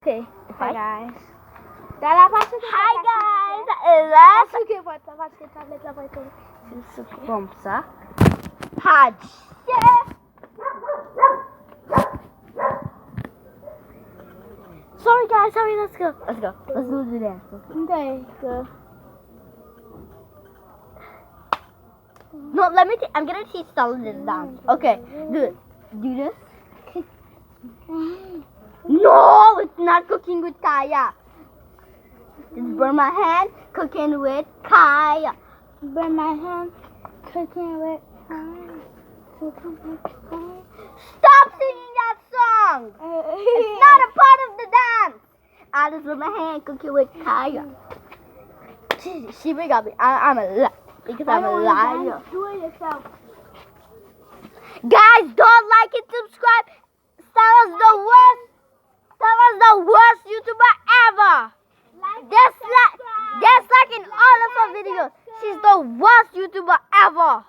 Okay. Hi guys. Hi guys. Ela Isso começa. Hadje. Sorry guys. Sorry. Let's go. Let's go. Let's do the dance. Okay. Go. No, let me. I'm gonna teach Stella this dance. Okay. Do it. Do this. No, it's not cooking with Kaya. It's burn my hand cooking with Kaya. Burn my hand, cooking with time. Stop singing that song. It's not a part of the dance. I just burn my hand cooking with Kaya. She got me. I'm a liar because I'm a liar. Do it yourself. Guys, don't like and subscribe. Stella's the worst. Stella's the worst YouTuber ever. Just like in all of her videos, she's the worst YouTuber ever.